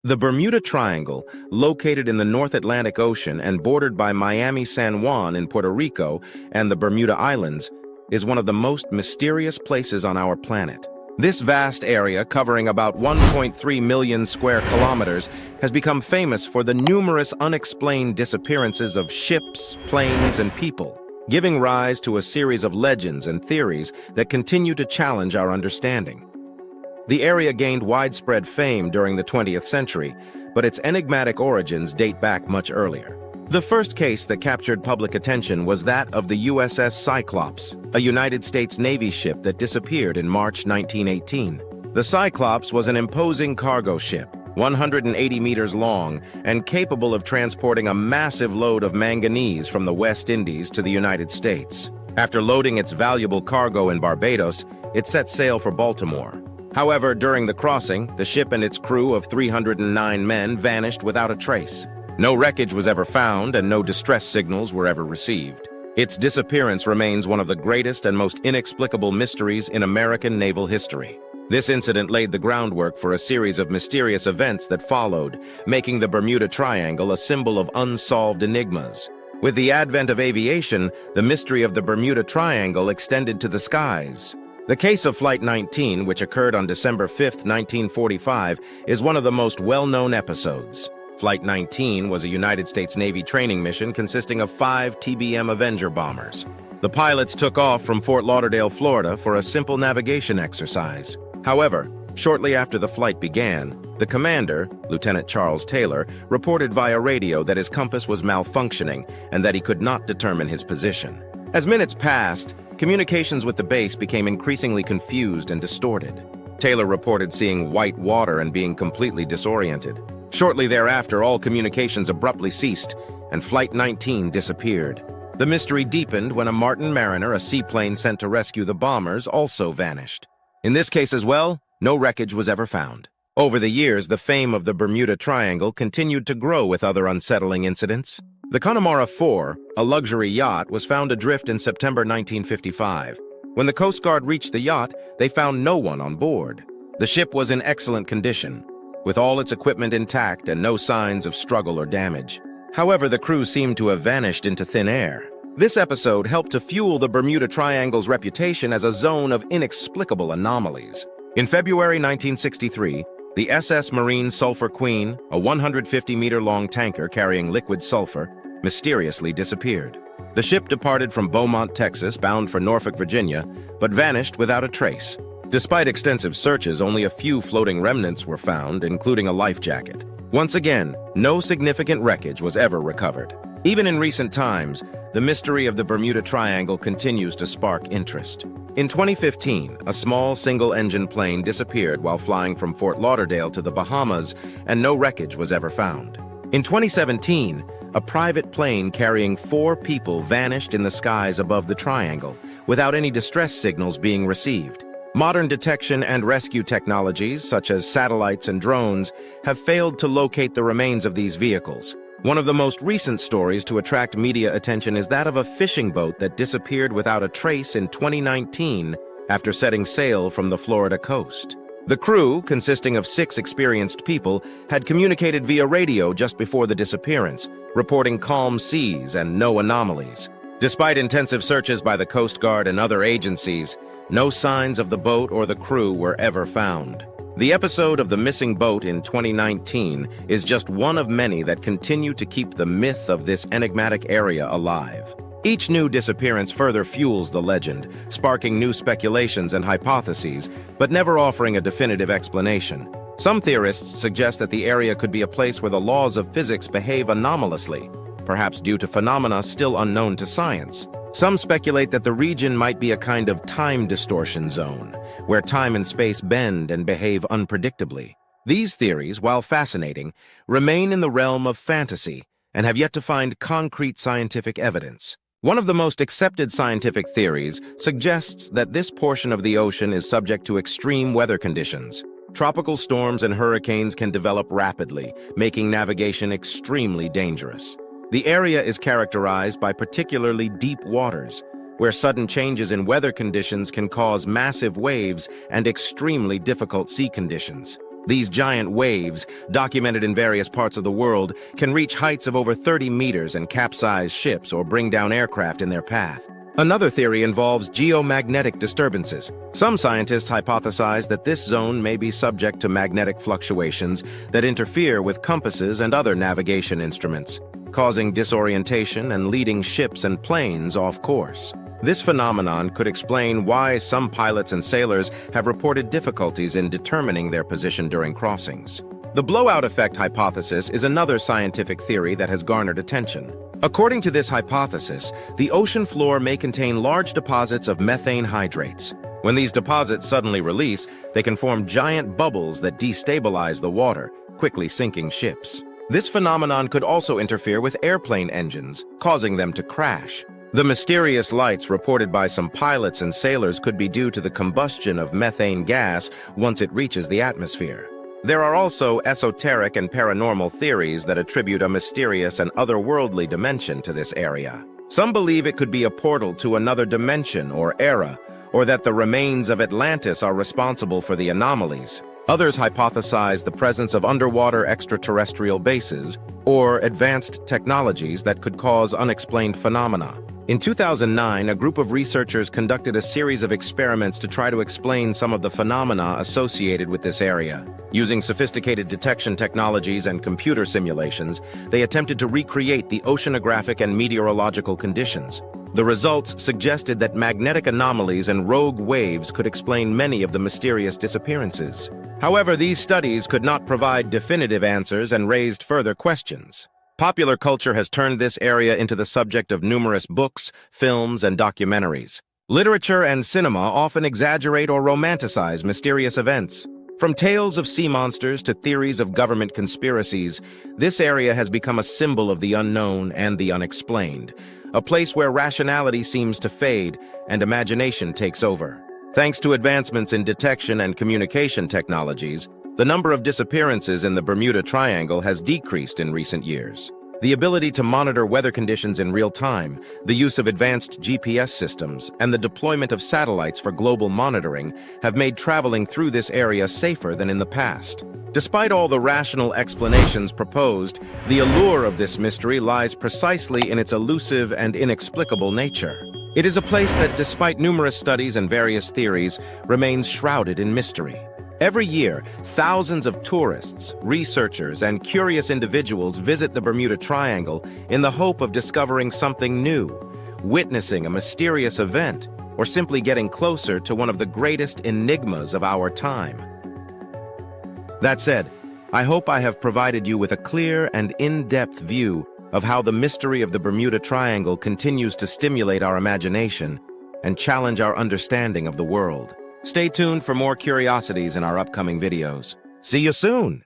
The Bermuda Triangle, located in the North Atlantic Ocean and bordered by Miami, San Juan in Puerto Rico and the Bermuda Islands, is one of the most mysterious places on our planet. This vast area, covering about 1.3 million square kilometers, has become famous for the numerous unexplained disappearances of ships, planes, and people, giving rise to a series of legends and theories that continue to challenge our understanding. The area gained widespread fame during the 20th century, but its enigmatic origins date back much earlier. The first case that captured public attention was that of the USS Cyclops, a United States Navy ship that disappeared in March 1918. The Cyclops was an imposing cargo ship, 180 meters long, and capable of transporting a massive load of manganese from the West Indies to the United States. After loading its valuable cargo in Barbados, it set sail for Baltimore. However, during the crossing, the ship and its crew of 309 men vanished without a trace. No wreckage was ever found and no distress signals were ever received. Its disappearance remains one of the greatest and most inexplicable mysteries in American naval history. This incident laid the groundwork for a series of mysterious events that followed, making the Bermuda Triangle a symbol of unsolved enigmas. With the advent of aviation, the mystery of the Bermuda Triangle extended to the skies. The case of Flight 19, which occurred on December 5, 1945, is one of the most well-known episodes. Flight 19 was a United States Navy training mission consisting of 5 TBM Avenger bombers. The pilots took off from Fort Lauderdale, Florida, for a simple navigation exercise. However, shortly after the flight began, the commander, Lieutenant Charles Taylor, reported via radio that his compass was malfunctioning and that he could not determine his position. As minutes passed, communications with the base became increasingly confused and distorted. Taylor reported seeing white water and being completely disoriented. Shortly thereafter, all communications abruptly ceased, and Flight 19 disappeared. The mystery deepened when a Martin Mariner, a seaplane sent to rescue the bombers, also vanished. In this case as well, no wreckage was ever found. Over the years, the fame of the Bermuda Triangle continued to grow with other unsettling incidents. The Connemara 4, a luxury yacht, was found adrift in September 1955. When the Coast Guard reached the yacht, they found no one on board. The ship was in excellent condition, with all its equipment intact and no signs of struggle or damage. However, the crew seemed to have vanished into thin air. This episode helped to fuel the Bermuda Triangle's reputation as a zone of inexplicable anomalies. In February 1963, the SS Marine Sulphur Queen, a 150-meter-long tanker carrying liquid sulfur, mysteriously disappeared. The ship departed from Beaumont, Texas, bound for Norfolk, Virginia, but vanished without a trace. Despite extensive searches, only a few floating remnants were found, including a life jacket. Once again, no significant wreckage was ever recovered. Even in recent times, the mystery of the Bermuda Triangle continues to spark interest. In 2015, a small single-engine plane disappeared while flying from Fort Lauderdale to the Bahamas, and no wreckage was ever found. In 2017, a private plane carrying 4 people vanished in the skies above the triangle, without any distress signals being received. Modern detection and rescue technologies, such as satellites and drones, have failed to locate the remains of these vehicles. One of the most recent stories to attract media attention is that of a fishing boat that disappeared without a trace in 2019 after setting sail from the Florida coast. The crew, consisting of 6 experienced people, had communicated via radio just before the disappearance, reporting calm seas and no anomalies. Despite intensive searches by the Coast Guard and other agencies, no signs of the boat or the crew were ever found. The episode of the missing boat in 2019 is just one of many that continue to keep the myth of this enigmatic area alive. Each new disappearance further fuels the legend, sparking new speculations and hypotheses, but never offering a definitive explanation. Some theorists suggest that the area could be a place where the laws of physics behave anomalously, perhaps due to phenomena still unknown to science. Some speculate that the region might be a kind of time distortion zone, where time and space bend and behave unpredictably. These theories, while fascinating, remain in the realm of fantasy and have yet to find concrete scientific evidence. One of the most accepted scientific theories suggests that this portion of the ocean is subject to extreme weather conditions. Tropical storms and hurricanes can develop rapidly, making navigation extremely dangerous. The area is characterized by particularly deep waters, where sudden changes in weather conditions can cause massive waves and extremely difficult sea conditions. These giant waves, documented in various parts of the world, can reach heights of over 30 meters and capsize ships or bring down aircraft in their path. Another theory involves geomagnetic disturbances. Some scientists hypothesize that this zone may be subject to magnetic fluctuations that interfere with compasses and other navigation instruments, causing disorientation and leading ships and planes off course. This phenomenon could explain why some pilots and sailors have reported difficulties in determining their position during crossings. The blowout effect hypothesis is another scientific theory that has garnered attention. According to this hypothesis, the ocean floor may contain large deposits of methane hydrates. When these deposits suddenly release, they can form giant bubbles that destabilize the water, quickly sinking ships. This phenomenon could also interfere with airplane engines, causing them to crash. The mysterious lights reported by some pilots and sailors could be due to the combustion of methane gas once it reaches the atmosphere. There are also esoteric and paranormal theories that attribute a mysterious and otherworldly dimension to this area. Some believe it could be a portal to another dimension or era, or that the remains of Atlantis are responsible for the anomalies. Others hypothesize the presence of underwater extraterrestrial bases or advanced technologies that could cause unexplained phenomena. In 2009, a group of researchers conducted a series of experiments to try to explain some of the phenomena associated with this area. Using sophisticated detection technologies and computer simulations, they attempted to recreate the oceanographic and meteorological conditions. The results suggested that magnetic anomalies and rogue waves could explain many of the mysterious disappearances. However, these studies could not provide definitive answers and raised further questions. Popular culture has turned this area into the subject of numerous books, films, and documentaries. Literature and cinema often exaggerate or romanticize mysterious events. From tales of sea monsters to theories of government conspiracies, this area has become a symbol of the unknown and the unexplained, a place where rationality seems to fade and imagination takes over. Thanks to advancements in detection and communication technologies, the number of disappearances in the Bermuda Triangle has decreased in recent years. The ability to monitor weather conditions in real time, the use of advanced GPS systems, and the deployment of satellites for global monitoring have made traveling through this area safer than in the past. Despite all the rational explanations proposed, the allure of this mystery lies precisely in its elusive and inexplicable nature. It is a place that, despite numerous studies and various theories, remains shrouded in mystery. Every year, thousands of tourists, researchers, and curious individuals visit the Bermuda Triangle in the hope of discovering something new, witnessing a mysterious event, or simply getting closer to one of the greatest enigmas of our time. That said, I hope I have provided you with a clear and in-depth view of how the mystery of the Bermuda Triangle continues to stimulate our imagination and challenge our understanding of the world. Stay tuned for more curiosities in our upcoming videos. See you soon!